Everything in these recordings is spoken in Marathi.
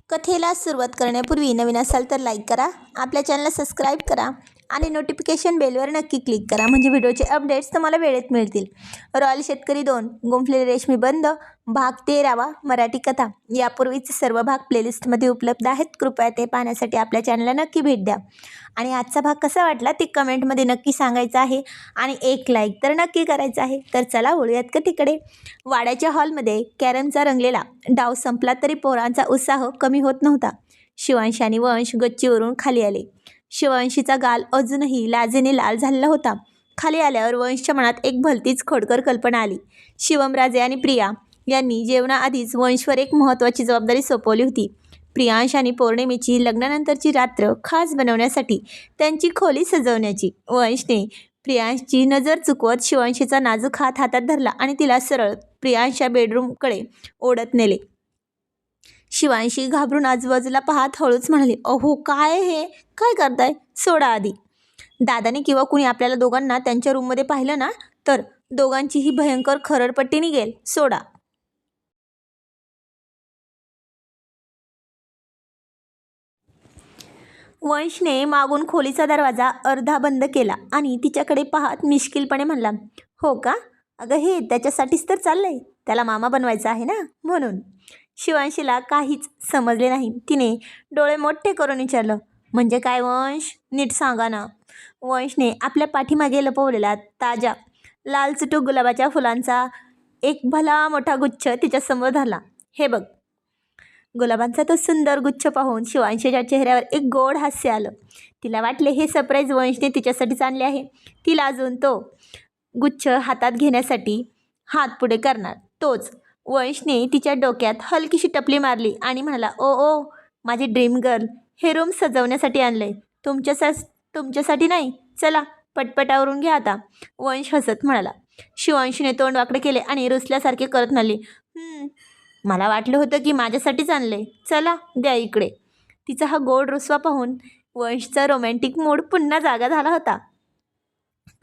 कथेला सुरुवात करण्यापूर्वी नवीन असाल तर लाईक करा, आपल्या चॅनलला सबस्क्राईब करा आणि नोटिफिकेशन बेलवर नक्की क्लिक करा, म्हणजे व्हिडिओचे अपडेट्स तुम्हाला वेळेत मिळतील. रॉयल शेतकरी 2 गुंफलेली रेशमी बंद भाग 13वा मराठी कथा. यापूर्वीचे सर्व भाग प्लेलिस्टमध्ये उपलब्ध आहेत. कृपया ते पाहण्यासाठी आपल्या चॅनलला नक्की भेट द्या. आणि आजचा भाग कसा वाटला ते कमेंटमध्ये नक्की सांगायचं आहे आणि एक लाईक तर नक्की करायचं आहे. तर चला वळूयात कथेकडे. वाड्याच्या हॉलमध्ये कॅरमचा रंगलेला डाव संपला तरी पोरांचा उत्साह कमी होत नव्हता. शिवांश आणि वंश गच्चीवरून खाली आले. शिवांशीचा गाल अजूनही लाजेने लाल झालेला होता. खाली आल्यावर वंशच्या मनात एक भलतीच खोडकर कल्पना आली. शिवमराजे आणि प्रिया यांनी जेवणाआधीच वंशवर एक महत्त्वाची जबाबदारी सोपवली होती. प्रियांश आणि पौर्णिमेची लग्नानंतरची रात्र खास बनवण्यासाठी त्यांची खोली सजवण्याची. वंशने प्रियांशची नजर चुकवत शिवांशीचा नाजूक हात हातात धरला आणि तिला सरळ प्रियांशच्या बेडरूमकडे ओढत नेले. शिवांशी घाबरून आजूबाजूला पाहत हळूच म्हणाली, अहो काय हे, काय करताय, सोडा आधी. दादाने किंवा कुणी आपल्याला दोघांना त्यांच्या रूममध्ये पाहिलं ना तर दोघांचीही भयंकर खरडपट्टी निघेल, सोडा. वंशने मागून खोलीचा दरवाजा अर्धा बंद केला आणि तिच्याकडे पाहत मिश्किलपणे म्हणला, हो का, अगं हे त्याच्यासाठीच तर चाललंय, त्याला मामा बनवायचा आहे ना म्हणून. शिवांशीला काहीच समजले नाही. तिने डोळे मोठे करून विचारलं, म्हणजे काय वंश, नीट सांगा ना. वंशने आपल्या पाठीमागे लपवलेला ताज्या लाल चुटूक गुलाबाच्या फुलांचा एक भला मोठा गुच्छ तिच्यासमोर धरला. हे बघ. गुलाबांचा तो सुंदर गुच्छ पाहून शिवांशीच्या चेहऱ्यावर एक गोड हास्य आलं. तिला वाटले हे सरप्राईज वंशने तिच्यासाठीच आणले आहे. ती लाजून तो गुच्छ हातात घेण्यासाठी हात पुढे करणार. तोच वंशने तिच्या डोक्यात हलकीशी टपली मारली आणि म्हणाला, ओ ओ माझी ड्रीम गर्ल, हे रूम सजवण्यासाठी आणलंय, तुमच्यासाठी नाही, चला पटपट आवरून घ्या आता. वंश हसत म्हणाला. शिवांशीने तोंड वाकडे केले आणि रुसल्यासारखे करत म्हणाली, मला वाटलं होतं की माझ्यासाठीच आणले, चला द्या इकडे. तिचा हा गोड रुसवा पाहून वंशचा रोमॅन्टिक मूड पुन्हा जागा झाला होता.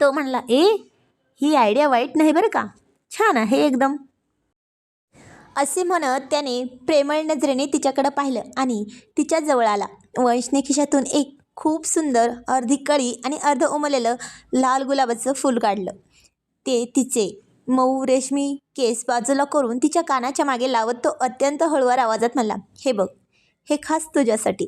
तो म्हणला, ही आयडिया वाईट नाही बरं का, छान आहे एकदम. असे म्हणत त्याने प्रेमळ नजरेने तिच्याकडे पाहिलं आणि तिच्या जवळ आला. वंशने खिशातून एक खूप सुंदर अर्धी कळी आणि अर्ध उमललेलं लाल गुलाबाचं फूल काढलं. ते तिचे मऊ रेशमी केस बाजूला करून तिच्या कानाच्या मागे लावत तो अत्यंत हळुवार आवाजात म्हणला, हे बघ, हे खास तुझ्यासाठी.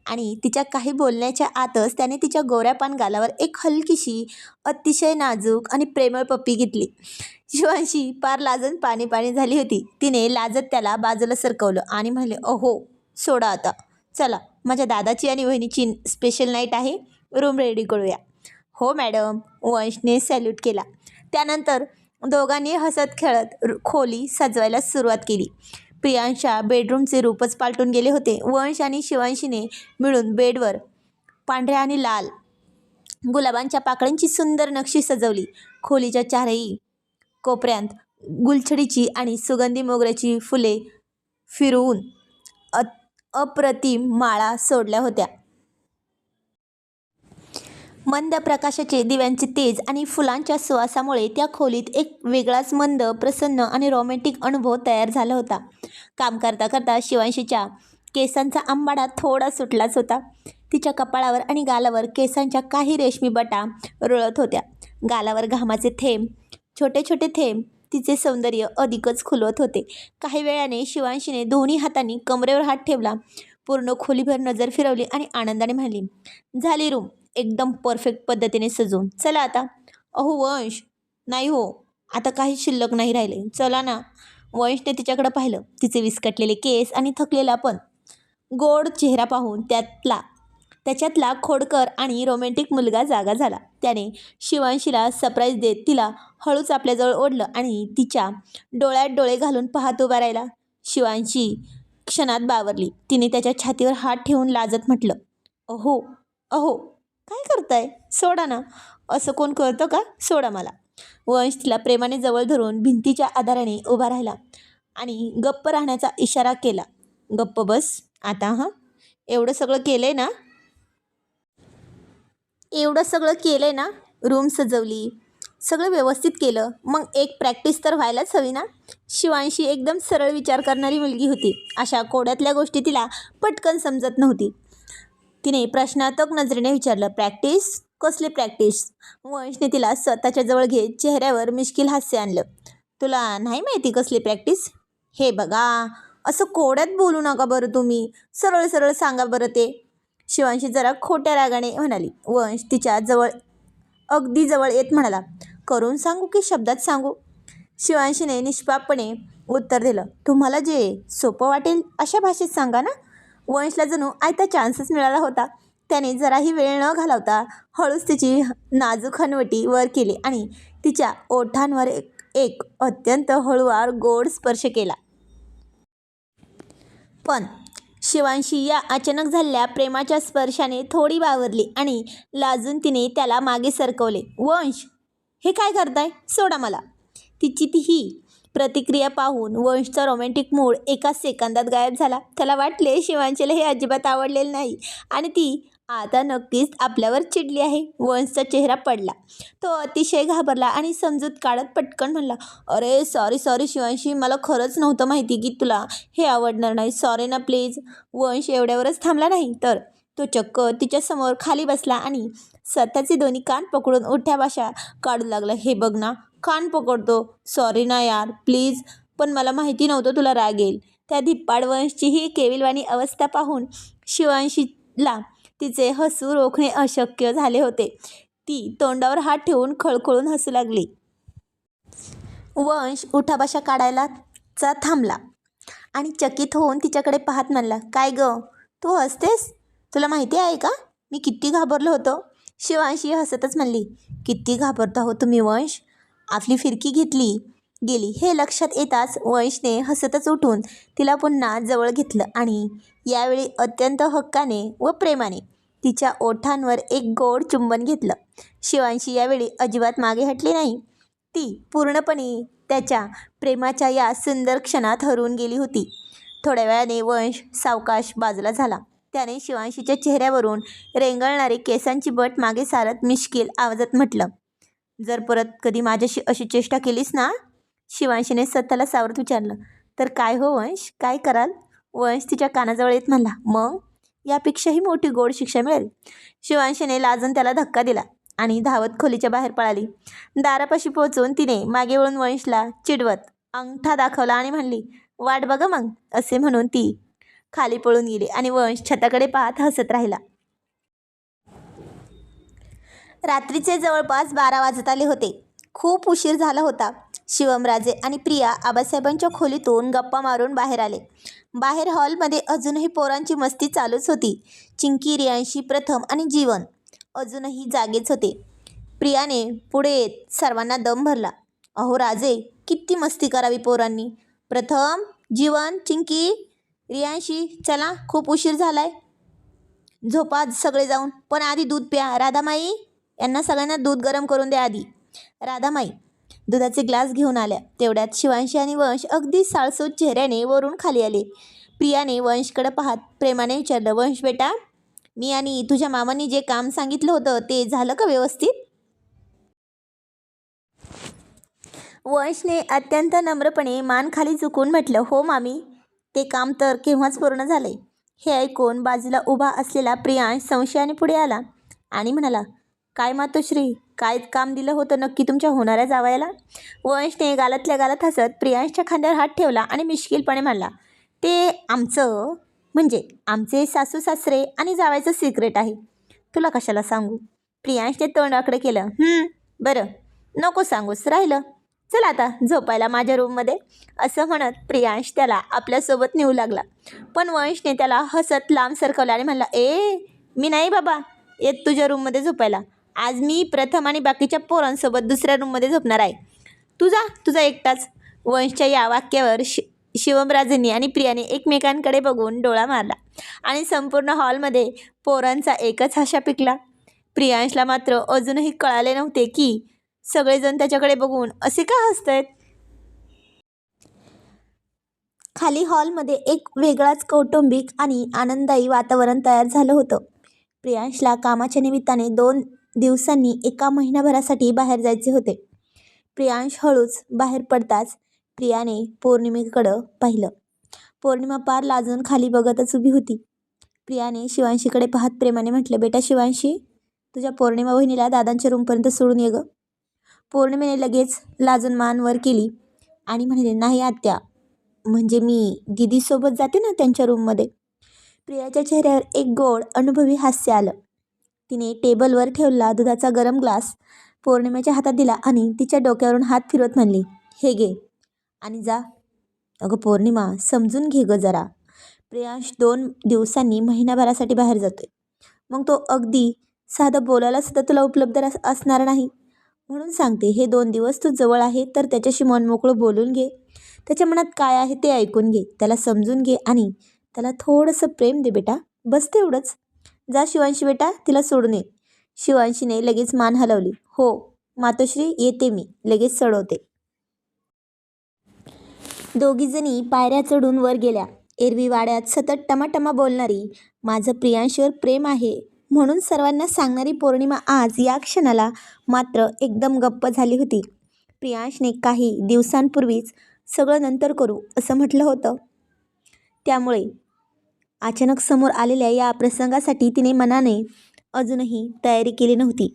आणि तिच्या काही बोलण्याच्या आतच त्याने तिच्या गोऱ्यापान गालावर एक हलकीशी अतिशय नाजूक आणि प्रेमळ पप्पी घेतली. शिवांशी पार लाजून पाणी पाणी झाली होती. तिने लाजत त्याला बाजूला सरकवलं आणि म्हणले, अहो सोडा आता, चला माझ्या दादाची आणि वहिनीची स्पेशल नाईट आहे, रूम रेडी करूया. हो मॅडम. वंशने सॅल्यूट केला. त्यानंतर दोघांनी हसत खेळत खोली सजवायला सुरुवात केली. प्रियांशच्या बेडरूमचे रूपच पालटून गेले होते. वंश आणि शिवांशीने मिळून बेडवर पांढऱ्या आणि लाल गुलाबांच्या पाकळ्यांची सुंदर नक्षी सजवली. खोलीच्या चारही कोपऱ्यांत गुलछडीची आणि सुगंधी मोगऱ्याची फुले फिरवून अप्रतिम माळा सोडल्या होत्या. मंद प्रकाशाचे, दिव्यांचे तेज आणि फुलांच्या सुवासामुळे त्या खोलीत एक वेगळाच मंद, प्रसन्न आणि रोमॅन्टिक अनुभव तयार झाला होता. काम करता करता शिवांशीच्या केसांचा आंबाडा थोडा सुटलाच होता. तिच्या कपाळावर आणि गालावर केसांच्या काही रेशमी बटा रुळत होत्या. गालावर घामाचे थेंब, छोटे छोटे थेंब तिचे सौंदर्य अधिकच खुलवत होते. काही वेळाने शिवांशीने दोन्ही हातांनी कमरेवर हात ठेवला, पूर्ण खोलीभर नजर फिरवली आणि आनंदाने म्हणाली, झाली रूम एकदम परफेक्ट पद्धतीने सजवून, चला आता. अहो वंश, नाही हो, आता काही शिल्लक नाही राहिले, चला ना. वंशने तिच्याकडे पाहिलं. तिचे विस्कटलेले केस आणि थकलेला पण गोड चेहरा पाहून त्याच्यातला खोडकर आणि रोमॅन्टिक मुलगा जागा झाला. त्याने शिवांशीला सरप्राईज देत तिला हळूच आपल्याजवळ ओढलं आणि तिच्या डोळ्यात डोळे घालून पाहत उभा राहिला. शिवांशी क्षणात बावरली. तिने त्याच्या छातीवर हात ठेवून लाजत म्हटलं, अहो अहो काय करताय, सोडा ना, असं कोण करतं का, सोडा मला. वंश तिला प्रेमाने जवळ धरून भिंतीच्या आधाराने उभा राहिला आणि गप्प राहण्याचा इशारा केला. गप्प बस आता. एवढं सगळं केलंय ना, रूम सजवली, सगळं व्यवस्थित केलं मग एक प्रॅक्टिस तर व्हायलाच हवी ना. शिवांशी एकदम सरळ विचार करणारी मुलगी होती. अशा कोड्यातल्या गोष्टी तिला पटकन समजत नव्हती. तिने प्रश्नार्थक नजरेने विचारलं, प्रॅक्टिस? कसली प्रॅक्टिस? वंशने तिला स्वतःच्या जवळ घेत चेहऱ्यावर मिश्किल हास्य आणलं. तुला नाही माहिती कसली प्रॅक्टिस? हे बघा, असं कोड्यात बोलू नका बरं तुम्ही, सरळ सरळ सांगा बरं ते. शिवांशी जरा खोट्या रागाने म्हणाली. वंश तिच्या अगदी जवळ येत म्हणाला, करून सांगू की शब्दात सांगू? शिवांशीने निष्पापपणे उत्तर दिलं, तुम्हाला जे सोपं वाटेल अशा भाषेत सांगा ना. वंशला जणू आयता चान्सच मिळाला होता. त्याने जराही वेळ न घालवता हळूच तिची नाजूक हनवटी वर केली आणि तिच्या ओठांवर एक अत्यंत हळूवार गोड स्पर्श केला. पण शिवांशी या अचानक झालेल्या प्रेमाच्या स्पर्शाने थोडी बावरली आणि लाजून तिने त्याला मागे सरकवले. वंश, हे काय करताय? सोडा मला. तिची ही प्रतिक्रिया पाहून वंशचा रोमॅन्टिक मूड एका सेकंदात गायब झाला. त्याला वाटले शिवांशीला हे अजिबात आवडलेले नाही आणि ती आता नक्कीच आपल्यावर चिडली आहे. वंशचा चेहरा पडला. तो अतिशय घाबरला आणि समजूत काढत पटकन म्हणला, अरे सॉरी शिवांशी, मला खरंच नव्हतं माहिती की तुला हे आवडणार नाही. सॉरी ना प्लीज. वंश एवढ्यावरच थांबला नाही तर तो चक्क तिच्यासमोर खाली बसला आणि स्वतःचे दोन्ही कान पकडून उठ्या भाषा काढू लागला. हे बघ ना, कान पकडतो. सॉरी ना यार, प्लीज. पण मला माहिती नव्हतं तुला राग येईल. त्या धिप्पाड वंशची ही केविलवाणी अवस्था पाहून शिवांशीला तिचे हसू रोखणे अशक्य झाले होते. ती तोंडावर हात ठेवून खळखळून हसू लागली. वंश उठाबशा काढायलाचा थांबला आणि चकित होऊन तिच्याकडे पाहत म्हणला, काय ग, तू हसतेस? तुला माहिती आहे का मी किती घाबरलो होतो? शिवांशी हसतच म्हणली, किती घाबरता हो तुम्ही वंश? आपली फिरकी घेतली गेली हे लक्षात येताच वंशने हसतच उठून तिला पुन्हा जवळ घेतलं आणि यावेळी अत्यंत हक्काने व प्रेमाने तिच्या ओठांवर एक गोड चुंबन घेतलं. शिवांशी यावेळी अजिबात मागे हटली नाही. ती पूर्णपणे त्याच्या प्रेमाच्या या सुंदर क्षणात हरवून गेली होती. थोड्या वेळाने वंश सावकाश बाजूला झाला. त्याने शिवांशीच्या चेहऱ्यावरून रेंगाळणारी केसांची बट मागे सारत मिश्किल आवाजात म्हटलं, जर परत कधी माझ्याशी अशी चेष्टा केलीस ना. शिवांशीने स्वतःला सावरत विचारलं, तर काय हो वंश, काय कराल? वंश तिच्या कानाजवळ येत म्हणला, मग यापेक्षाही मोठी गोड शिक्षा मिळेल. शिवांशीने लाजून त्याला धक्का दिला आणि धावत खोलीच्या बाहेर पळाली. दारापाशी पोहोचून तिने मागे वळून वंशला चिडवत अंगठा दाखवला आणि म्हणली, वाट बघा मग. असे म्हणून ती खाली पळून गेली आणि वंश छताकडे पाहत हसत राहिला. रात्रीचे जवळपास 12 वाजत आले होते. खूप उशीर झाला होता. शिवमराजे आणि प्रिया आबासाहेबांच्या खोलीतून गप्पा मारून बाहेर आले. बाहेर हॉलमध्ये अजूनही पोरांची मस्ती चालूच होती. चिंकी, रियांशी, प्रथम आणि जीवन अजूनही जागेच होते. प्रियाने पुढे येत सर्वांना दम भरला. अहो राजे, किती मस्ती करावी पोरांनी. प्रथम, जीवन, चिंकी, रियांशी, चला खूप उशीर झालाय. झोपा सगळे जाऊन, पण आधी दूध प्या. राधामाई, यांना सगळ्यांना दूध गरम करून द्या आधी. राधामाई दुधाचे ग्लास घेऊन आल्या. तेवढ्यात शिवांशी आणि वंश अगदी साळसूत चेहऱ्याने वरून खाली आले. प्रियाने वंशकडे पाहत प्रेमाने विचारलं, वंश बेटा, मी आणि तुझ्या मामांनी जे काम सांगितलं होतं ते झालं का व्यवस्थित? वंशने अत्यंत नम्रपणे मान खाली झुकून म्हटलं, हो मामी, ते काम तर केव्हाच पूर्ण झालंय. हे ऐकून बाजूला उभा असलेला प्रियांश संशयाने पुढे आला आणि म्हणाला, काय मातोश्री, काय काम दिलं होतं नक्की तुमच्या होणाऱ्या जावयाला? वंशने गालातल्या गालात हसत प्रियांशच्या खांद्यावर हात ठेवला आणि मिश्किलपणे म्हणाला, ते आमचं म्हणजे आमचे सासू सासरे आणि जावयाचं सिक्रेट आहे. तुला कशाला सांगू? प्रियांशने तोंडाकडे केलं. बरं, नको सांगूस, राहिलं. चल आता झोपायला माझ्या रूममध्ये. असं म्हणत प्रियांश त्याला आपल्यासोबत नेऊ लागला. पण वंशने त्याला हसत लांब सरकवलं आणि म्हणला, मी नाही बाबा येत तुझ्या रूममध्ये झोपायला. आज मी प्रथम आणि बाकीच्या पोरांसोबत दुसऱ्या रूममध्ये झोपणार आहे. तुझा एकटाच. वंशच्या या वाक्यावर शिवमराजेंनी आणि प्रियाने एकमेकांकडे बघून डोळा मारला आणि संपूर्ण हॉलमध्ये पोरांचा एकच हशा पिकला. प्रियांशला मात्र अजूनही कळाले नव्हते की सगळेजण त्याच्याकडे बघून असे का हसतायत. खाली हॉलमध्ये एक वेगळाच कौटुंबिक आणि आनंददायी वातावरण तयार झालं होतं. प्रियांशला कामाच्या निमित्ताने 2 दिवसांनी एका महिनाभरासाठी बाहेर जायचे होते. प्रियांश हळूच बाहेर पडताच प्रियाने पौर्णिमेकडं पाहिलं. पौर्णिमा पार लाजून खाली बघतच उभी होती. प्रियाने शिवांशीकडे पाहत प्रेमाने म्हटलं, बेटा शिवांशी, तुझ्या पौर्णिमा बहिणीला दादांच्या रूमपर्यंत सोडून ये गं. पौर्णिमेने लगेच लाजून मान वर केली आणि म्हणाले, नाही आत्या, म्हणजे मी दीदीसोबत जाते ना त्यांच्या रूममध्ये. प्रियाच्या चेहऱ्यावर एक गोड अनुभवी हास्य आलं. तिने टेबलवर ठेवलेला दुधाचा गरम ग्लास पौर्णिमेच्या हातात दिला आणि तिच्या डोक्यावरून हात फिरवत म्हणली, हे घे आणि जा. अगं पौर्णिमा, समजून घे गं जरा. प्रियांश 2 दिवसांनी महिनाभरासाठी बाहेर जातोय. मग तो अगदी साधं बोलायला सुद्धा तुला उपलब्ध असणार नाही. म्हणून सांगते, हे 2 दिवस तू जवळ आहे तर त्याच्याशी मनमोकळं बोलून घे. त्याच्या मनात काय आहे ते ऐकून घे, त्याला समजून घे आणि त्याला थोडंसं प्रेम दे बेटा. बस तेवढंच. जा शिवांशी बेटा, तिला सोडून ये. शिवांशीने लगेच मान हलवली. हो मातोश्री, येते मी, लगेच चढवते. दोघीजणी पायऱ्या चढून वर गेल्या. एरवी वाड्यात सतत टमाटमा बोलणारी, माझं प्रियांशवर प्रेम आहे म्हणून सर्वांना सांगणारी पौर्णिमा आज या क्षणाला मात्र एकदम गप्प झाली होती. प्रियांशने काही दिवसांपूर्वीच सगळं नंतर करू असं म्हटलं होतं. त्यामुळे अचानक समोर आलेल्या या प्रसंगासाठी तिने मनाने अजूनही तयारी केली नव्हती.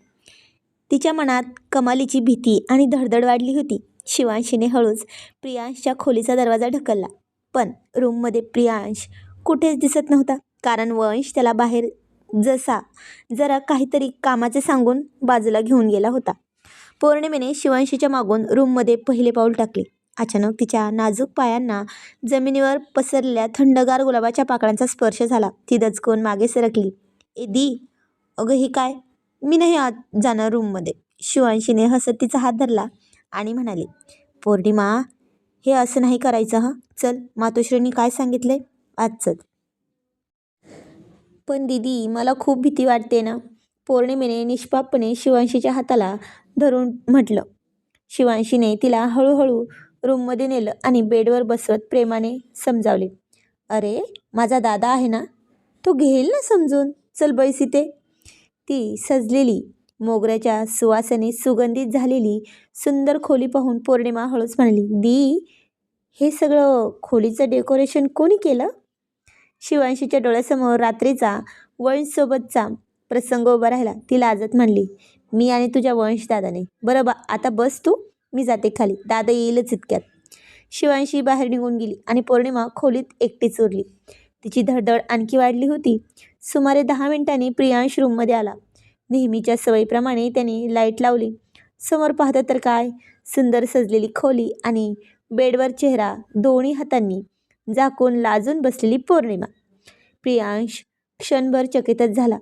तिच्या मनात कमालीची भीती आणि धडधड वाढली होती. शिवांशीने हळूच प्रियांशच्या खोलीचा दरवाजा ढकलला, पण रूममध्ये प्रियांश कुठेच दिसत नव्हता. कारण वंश त्याला बाहेर जरा काहीतरी कामाचे सांगून बाजूला घेऊन गेला होता. पौर्णिमेने शिवांशीच्या मागून रूममध्ये पहिले पाऊल टाकले. अचानक तिच्या नाजूक पायांना जमिनीवर पसरलेल्या थंडगार गुलाबाच्या पाकळ्यांचा स्पर्श झाला. ती दचकून मागे सरकली. ए दी, अगं हे काय? मी नाही आत जाणार रूममध्ये. शिवांशीने हसत तिचा हात धरला आणि म्हणाली, पौर्णिमा, हे असं नाही करायचं हं. चल, मातोश्रींनी काय सांगितलंय आजच. पण दीदी, मला खूप भीती वाटते ना. पौर्णिमेने निष्पापपणे शिवांशीच्या हाताला धरून म्हटलं. शिवांशीने तिला हळूहळू रूममध्ये नेलं आणि बेडवर बसवत प्रेमाने समजावले, अरे माझा दादा आहे ना, तो घेईल ना समजून. चल बैस इथे. ती सजलेली मोगऱ्याच्या सुवासाने सुगंधित झालेली सुंदर खोली पाहून पौर्णिमा हळूच म्हणाली, दी, हे सगळं खोलीचं डेकोरेशन कोणी केलं? शिवांशीच्या डोळ्यासमोर रात्रीचा वंशसोबतचा प्रसंग उभा राहिला. ती लाजत म्हणली, मी आणि तुझ्या वंशदादाने. बरं आता बस तू, मी जाते खाली, दादा येईलच इतक्यात. शिवांशी बाहेर निघून गेली आणि पौर्णिमा खोलीत एकटीच उरली. तिची धडधड आणखी वाढली होती. सुमारे 10 मिनिटांनी प्रियांश रूममध्ये आला. नेहमीच्या सवयीप्रमाणे त्याने लाईट लावली. समोर पाहतं तर काय, सुंदर सजलेली खोली आणि बेडवर चेहरा दोन्ही हातांनी झाकून लाजून बसलेली पौर्णिमा. प्रियांश क्षणभर चकितच झाला.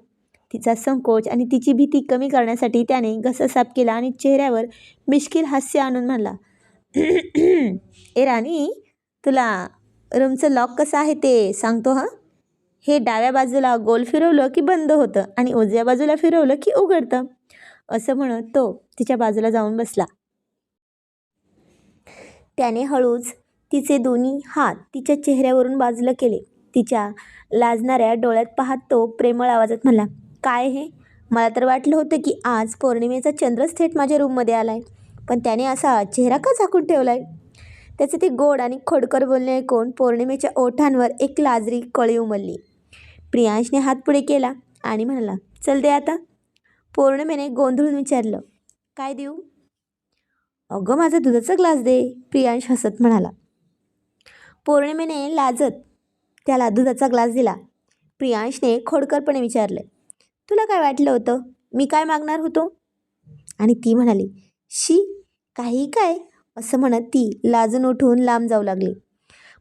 तिचा संकोच आणि तिची भीती कमी करण्यासाठी त्याने घसा साफ केला आणि चेहऱ्यावर मिश्किल हास्य आणून म्हणला, ए राणी, तुला रूमचं लॉक कसं आहे ते सांगतो हां. हे डाव्या बाजूला गोल फिरवलं की बंद होतं आणि उजव्या बाजूला फिरवलं की उघडतं. असं म्हणत तो तिच्या बाजूला जाऊन बसला. त्याने हळूच तिचे दोन्ही हात तिच्या चेहऱ्यावरून बाजूला केले. तिच्या लाजणाऱ्या डोळ्यात पाहत तो प्रेमळ आवाजात म्हणला, काय हे? मला तर वाटलं होतं की आज पौर्णिमेचा चंद्रच थेट माझ्या रूममध्ये आलाय, पण त्याने असा चेहरा का झाकून ठेवलाय? त्याचे ते गोड आणि खोडकर बोलणे ऐकून पौर्णिमेच्या ओठांवर एक लाजरी कळी उमलली. प्रियांशने हात पुढे केला आणि म्हणाला, चल दे आता. पौर्णिमेने गोंधळून विचारलं, काय देऊ? अगं माझा दुधाचा ग्लास दे, प्रियांश हसत म्हणाला. पौर्णिमेने लाजत त्याला दुधाचा ग्लास दिला. प्रियांशने खोडकरपणे विचारलं, तुला काय वाटलं होतं मी काय मागणार होतो? आणि ती म्हणाली, शी, काही काय, असं म्हणत ती लाजून उठून लांब जाऊ लागली.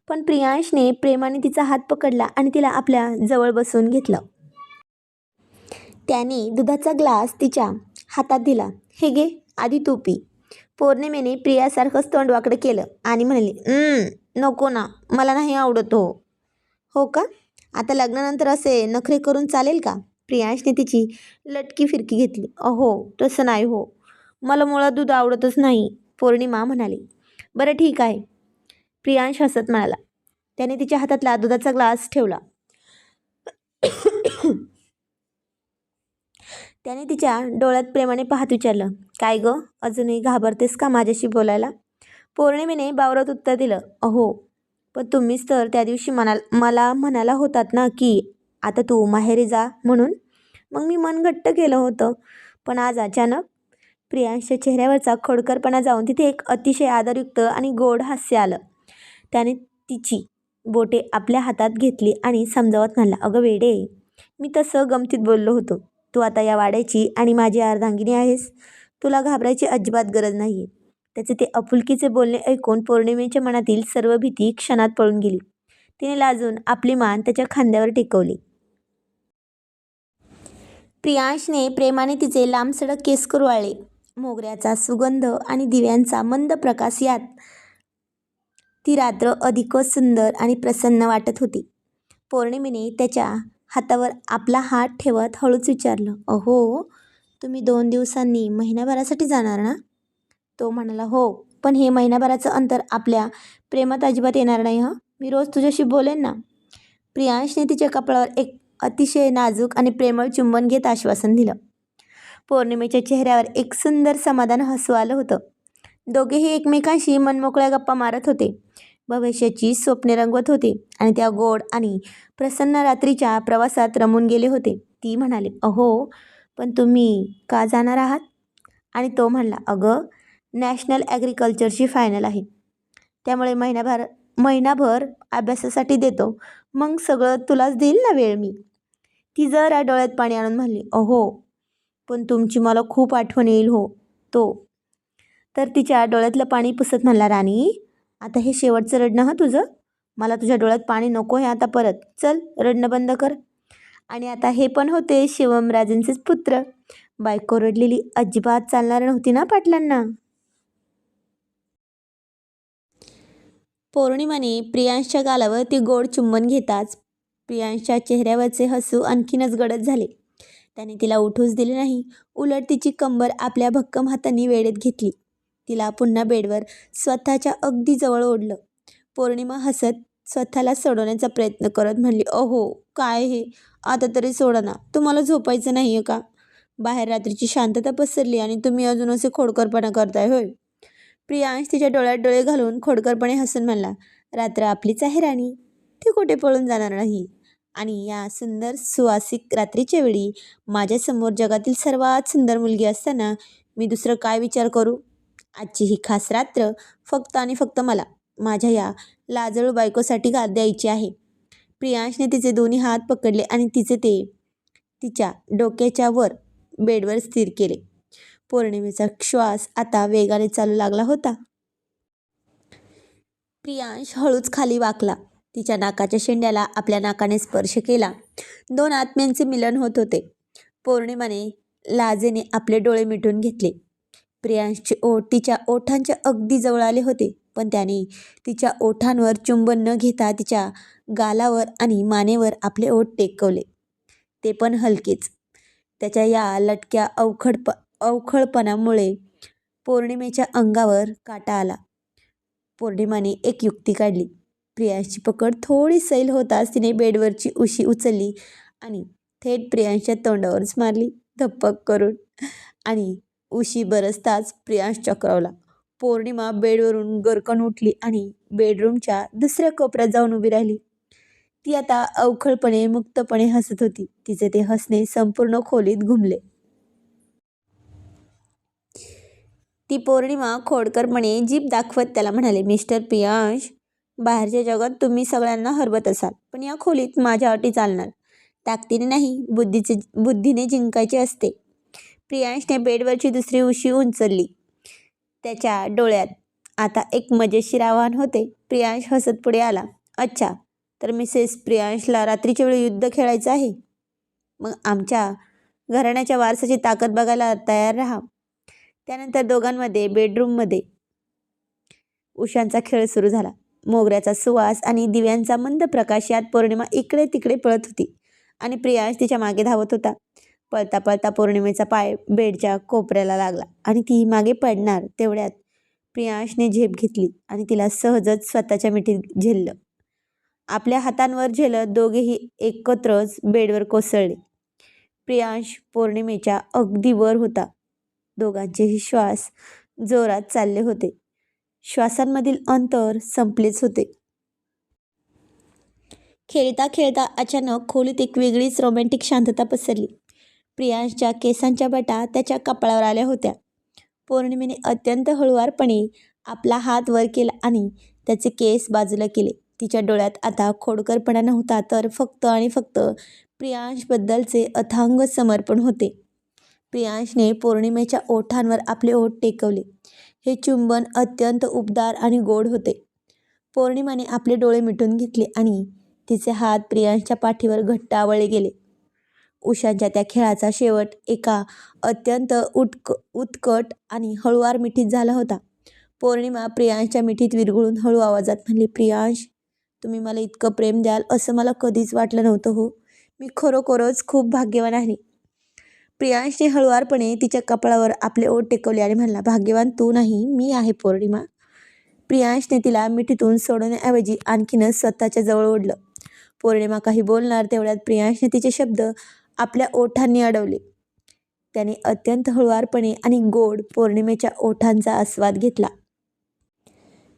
पण प्रियांशने प्रेमाने तिचा हात पकडला आणि तिला आपल्या जवळ बसवून घेतलं. त्याने दुधाचा ग्लास तिच्या हातात दिला. हे घे, आधी तू पी. पौर्णिमेने प्रियासारखंच तोंड वाकडं केलं आणि म्हणाली, नको ना, मला नाही आवडत हो. हो का? आता लग्नानंतर असे नखरे करून चालेल का? प्रियांशने तिची लटकी फिरकी घेतली. अहो तसं नाही हो, मला मुळात दूध आवडतच नाही, पौर्णिमा म्हणाली. बरं ठीक आहे, प्रियांश हसत म्हणाला. त्याने तिच्या हातातला दुधाचा ग्लास ठेवला. त्याने तिच्या डोळ्यात प्रेमाने पाहत विचारलं, काय गं, अजूनही घाबरतेस का माझ्याशी बोलायला? पौर्णिमेने बावरत उत्तर दिलं, अहो, पण तुम्हीच तर त्या दिवशी मला म्हणाला होतात ना की आता तू माहेरी जा म्हणून. मग मी मन घट्ट केलं होतं. पण आज अचानक प्रियांशच्या चेहऱ्यावरचा खोडकरपणा जाऊन तिथे एक अतिशय आदरयुक्त आणि गोड हास्य आलं. त्याने तिची बोटे आपल्या हातात घेतली आणि समजावत म्हणाला, अगं वेडे, मी तसं गमतीत बोललो होतो. तू आता या वाड्याची आणि माझी अर्धांगिनी आहेस. तुला घाबरायची अजिबात गरज नाही. त्याचे ते आपुलकीचे बोलणे ऐकून पौर्णिमेच्या मनातील सर्व भीती क्षणात पळून गेली. तिने लाजून आपली मान त्याच्या खांद्यावर टेकवली. प्रियांशने प्रेमाने तिचे लांबसडक केस कुरवाळले. मोगऱ्याचा सुगंध आणि दिव्यांचा मंद प्रकाश यात ती रात्र अधिकच सुंदर आणि प्रसन्न वाटत होती. पौर्णिमेने त्याच्या हातावर आपला हात ठेवत हळूच विचारलं, अहो, तुम्ही 2 दिवसांनी महिनाभरासाठी जाणार ना? तो म्हणाला, हो, पण हे महिनाभराचं अंतर आपल्या प्रेमात अजिबात येणार नाही हं. मी रोज तुझ्याशी बोलेन ना. प्रियांशने तिच्या कपाळावर एक अतिशय नाजूक आणि प्रेमळ चुंबन घेत आश्वासन दिलं. पौर्णिमेच्या चेहऱ्यावर एक सुंदर समाधान हसू आलं होतं. दोघेही एकमेकांशी मनमोकळ्या गप्पा मारत होते. भविष्याची स्वप्ने रंगवत होते आणि त्या गोड आणि प्रसन्न रात्रीच्या प्रवासात रमून गेले होते. ती म्हणाली, अहो, पण तुम्ही का जाणार आहात? आणि तो म्हणला, अगं, नॅशनल ॲग्रिकल्चरची फायनल आहे. त्यामुळे महिनाभर अभ्यासासाठी देतो. मग सगळं तुलाच देईल ना वेळ मी. ती जरा डोळ्यात पाणी आणून म्हणली, अहो, पण तुमची मला खूप आठवण येईल हो. तो तर तिच्या डोळ्यातलं पाणी पुसत म्हणला, राणी, आता हे शेवटचं रडणं हं तुझं. मला तुझ्या डोळ्यात पाणी नको आहे आता परत. चल, रडणं बंद कर. आणि आता हे पण होते शिवमराजेंचेच पुत्र. बायको रडलेली अजिबात चालणार नव्हती ना पाटलांना. पौर्णिमाने प्रियांशच्या गालावर ती गोड चुंबन घेताच प्रियांशच्या चेहऱ्यावरचे हसू आणखीनच गडद झाले. त्याने तिला उठूच दिले नाही. उलट तिची कंबर आपल्या भक्कम हातांनी वेढेत घेतली. तिला पुन्हा बेडवर स्वतःच्या अगदी जवळ ओढलं. पौर्णिमा हसत स्वतःला सोडवण्याचा प्रयत्न करत म्हणली, अहो, काय हे, आता तरी सोडा ना. तुम्हाला झोपायचं नाही आहे का? बाहेर रात्रीची शांतता पसरली आणि तुम्ही अजून असे खोडकरपणा करताय होय? प्रियांश तिच्या डोळ्यात डोळे घालून खोडकरपणे हसून म्हणला, रात्र आपलीच आहे राणी, ती कुठे पळून जाणार नाही. आणि या सुंदर सुवासिक रात्रीच्या वेळी माझ्यासमोर जगातील सर्वात सुंदर मुलगी असताना मी दुसरं काय विचार करू? आजची ही खास रात्र फक्त आणि फक्त मला माझ्या या लाजळू बायकोसाठी द्यायची आहे. प्रियांशने तिचे दोन्ही हात पकडले आणि तिच्या डोक्याच्या वर बेडवर स्थिर केले. पौर्णिमेचा श्वास आता वेगाने चालू लागला होता. प्रियांश हळूच खाली वाकला. तिच्या नाकाच्या शेंड्याला आपल्या नाकाने स्पर्श केला. 2 आत्म्यांचे मिलन होत होते. पौर्णिमाने लाजेने आपले डोळे मिटून घेतले. प्रियांशचे ओठ तिच्या ओठांच्या अगदी जवळ आले होते, पण त्याने तिच्या ओठांवर चुंबन न घेता तिच्या गालावर आणि मानेवर आपले ओठ टेकवले, ते पण हलकेच. त्याच्या या लटक्या अवखळपणामुळे पौर्णिमेच्या अंगावर काटा आला. पौर्णिमाने एक युक्ती काढली. प्रियांशची पकड थोडी सैल होताच तिने बेडवरची उशी उचलली आणि थेट प्रियांशच्या तोंडावरच मारली, धप्पक करून. आणि उशी बरसताच प्रियांश चक्रावला. पौर्णिमा बेडवरून गरकन उठली आणि बेडरूमच्या दुसऱ्या कोपऱ्यात जाऊन उभी राहिली. ती आता अवखळपणे, मुक्तपणे हसत होती. तिचे ते हसणे संपूर्ण खोलीत घुमले. ती पौर्णिमा खोडकरपणे जीभ दाखवत त्याला म्हणाले, मिस्टर प्रियांश, बाहेरच्या जगात तुम्ही सगळ्यांना हरवत असाल, पण या खोलीत माझ्या अटी चालणार. ताकदीने नाही, बुद्धीने जिंकायचे असते. प्रियांशने बेडवरची दुसरी उशी उचलली. त्याच्या डोळ्यात आता एक मजेशीर आव्हान होते. प्रियांश हसत पुढे आला, अच्छा, तर मिसेस प्रियांशला रात्रीच्या वेळी युद्ध खेळायचं आहे? मग आमच्या घराण्याच्या वारसाची ताकद बघायला तयार राहा. त्यानंतर दोघांमध्ये बेडरूममध्ये उशांचा खेळ सुरू झाला. मोगऱ्याचा सुवास आणि दिव्यांचा मंद प्रकाश यात पौर्णिमा इकडे तिकडे पळत होती आणि प्रियांश तिच्या मागे धावत होता. पळता पळता पौर्णिमेचा पाय बेडच्या कोपऱ्याला लागला आणि ती मागे पडणार तेवढ्यात प्रियांशने झेप घेतली आणि तिला सहजच स्वतःच्या मिठीत झेललं. आपल्या हातांवर झेलत दोघेही एकत्रच बेडवर कोसळले. प्रियांश पौर्णिमेच्या अगदी वर होता. दोघांचेही श्वास जोरात चालले होते. श्वासांमधील अंतर संपलेच होते. खेळता खेळता अचानक खोलीत एक वेगळीच रोमॅन्टिक शांतता पसरली. प्रियांशच्या केसांच्या बटा त्याच्या कपाळावर आल्या होत्या. पौर्णिमेने अत्यंत हळुवारपणे आपला हात वर केला आणि त्याचे केस बाजूला केले. तिच्या डोळ्यात आता खोडकरपणा नव्हता, तर फक्त आणि फक्त प्रियांशबद्दलचे अथांग समर्पण होते. प्रियांशने पौर्णिमेच्या ओठांवर आपले ओठ टेकवले. हे चुंबन अत्यंत उबदार आणि गोड होते. पौर्णिमाने आपले डोळे मिटून घेतले आणि तिचे हात प्रियांशच्या पाठीवर घट्ट आवळले गेले. उषांच्या त्या खेळाचा शेवट एका अत्यंत उत्कट आणि हळुवार मिठीत झाला होता. पौर्णिमा प्रियांशच्या मिठीत विरघळून हळू आवाजात म्हणली, प्रियांश, तुम्ही मला इतकं प्रेम द्याल असं मला कधीच वाटलं नव्हतं हो. मी खरोखरच खूप भाग्यवान आहे. प्रियांशने हळुवारपणे तिच्या कपाळावर आपले ओठ टेकवले आणि म्हणला, भाग्यवान तू नाही, मी आहे पौर्णिमा. प्रियांशने तिला मिठीतून सोडण्याऐवजी आणखीनच स्वतःच्या जवळ ओढलं. पौर्णिमा काही बोलणार तेवढ्यात प्रियांशने तिचे शब्द आपल्या ओठांनी अडवले. त्याने अत्यंत हळुवारपणे आणि गोड पौर्णिमेच्या ओठांचा आस्वाद घेतला.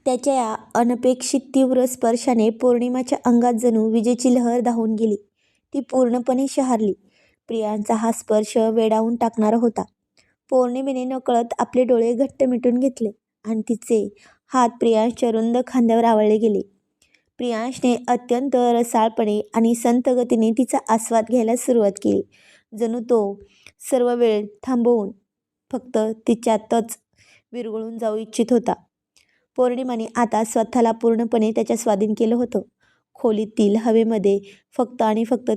त्याच्या या अनपेक्षित तीव्र स्पर्शाने पौर्णिमाच्या अंगात जणू विजेची लहर धावून गेली. ती पूर्णपणे शहारली. प्रियांशचा हा स्पर्श वेडावून टाकणारा होता. पौर्णिमेने नकळत आपले डोळे घट्ट मिटून घेतले आणि तिचे हात प्रियांशच्या रुंद खांद्यावर आवळले गेले. प्रियांशने अत्यंत रसाळपणे आणि संथ गतीने तिचा आस्वाद घ्यायला सुरुवात केली, जणू तो सर्व वेळ थांबवून फक्त तिच्यातच विरघळून जाऊ इच्छित होता. पौर्णिमाने आता स्वतःला पूर्णपणे त्याच्या स्वाधीन केलं होतं. खोलीतील हवेमध्ये फक्त आणि फक्त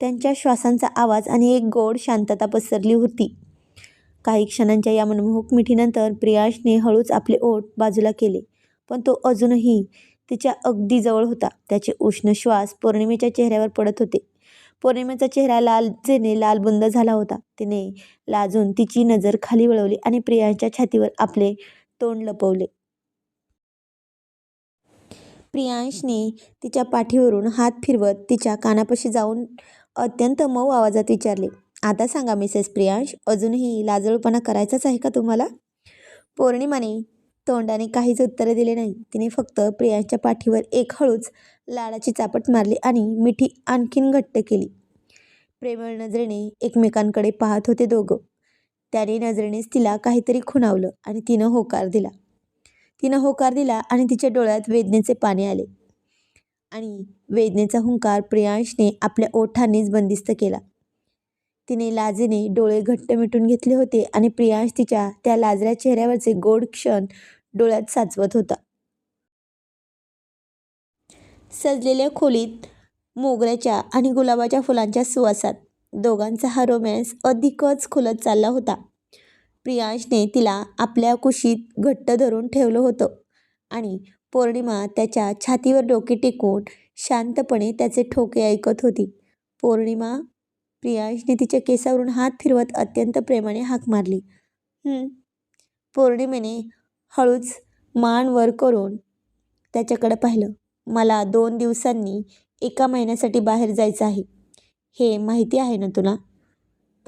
त्यांच्या श्वासांचा आवाज आणि एक गोड शांतता पसरली होती. काही क्षणांच्या या मनमोहक मिठीनंतर प्रियांशने हळूच आपले ओठ बाजूला केले, पण तो अजूनही तिच्या अगदी जवळ होता. त्याचे उष्ण श्वास पौर्णिमेच्या चेहऱ्यावर पडत होते. पौर्णिमेचा चेहरा लालसेने लालबुंद झाला होता. तिने लाजून तिची नजर खाली वळवली आणि प्रियांशच्या छातीवर आपले तोंड लपवले. प्रियांशने तिच्या पाठीवरून हात फिरवत तिच्या कानापाशी जाऊन अत्यंत मऊ आवाजात विचारले, आता सांगा मिसेस प्रियांश, अजूनही लाजळूपणा करायचाच आहे का तुम्हाला? पौर्णिमाने तोंडाने काहीच उत्तर दिले नाही. तिने फक्त प्रियांशच्या पाठीवर एक हळूच लाडाची चापट मारली आणि मिठी आणखीन घट्ट केली. प्रेमळ नजरेने एकमेकांकडे पाहत होते दोघं. त्याने नजरेनेच तिला काहीतरी खुणावलं आणि तिनं होकार दिला आणि तिच्या डोळ्यात वेदनेचे पाणी आले आणि वेदनेचा हुंकार प्रियांशने आपल्या ओठांनीच बंदिस्त केला. तिने लाजेने डोळे घट्ट मिटून घेतले होते आणि प्रियांश तिच्या त्या लाजऱ्या चेहऱ्यावरचे गोड क्षण डोळ्यात साचवत होता. सजलेल्या खोलीत मोगऱ्याच्या आणि गुलाबाच्या फुलांच्या सुवासात दोघांचा हा रोमॅन्स अधिकच खुलत चालला होता. प्रियांशने तिला आपल्या कुशीत घट्ट धरून ठेवलं होतं आणि पौर्णिमा त्याच्या छातीवर डोके टेकून शांतपणे त्याचे ठोके ऐकत होती. पौर्णिमा, प्रियांशने तिच्या केसावरून हात फिरवत अत्यंत प्रेमाने हाक मारली. पौर्णिमेने हळूच मान वर करून त्याच्याकडे पाहिलं. मला 2 दिवसांनी 1 महिन्यासाठी बाहेर जायचं आहे, हे माहिती आहे ना तुला?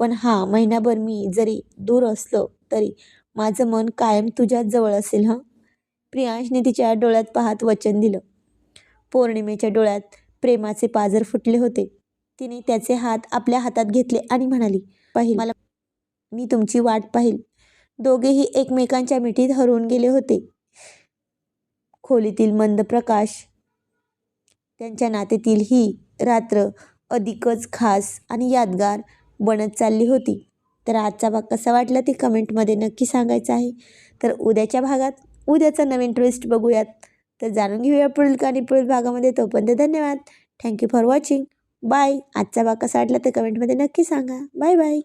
पण हा महिनाभर मी जरी दूर असलो तरी माझं मन कायम तुझ्याच जवळ असेल हं. प्रियांशने तिच्या डोळ्यात पाहत वचन दिलं. पौर्णिमेच्या डोळ्यात प्रेमाचे पाझर फुटले होते. तिने त्याचे हात आपल्या हातात घेतले आणि म्हणाली, मला मी तुमची वाट पाहिल. दोघेही एकमेकांच्या मिठीत हरवून गेले होते. खोलीतील मंद प्रकाश त्यांच्या नात्यातील ही रात्र अधिकच खास आणि यादगार बनत चालली होती. तर आजचा भाग कसा वाटला ते कमेंटमध्ये नक्की सांगायचं आहे. तर उद्याच्या भागात उद्याचा नवीन ट्विस्ट बघूयात. तर जाणून घेऊया पुढील आणि पुढील भागामध्ये. तोपर्यंत धन्यवाद. Thank you for watching. बाय. आजचा भाग कसा वाटला ते कमेंटमध्ये नक्की सांगा. Bye bye.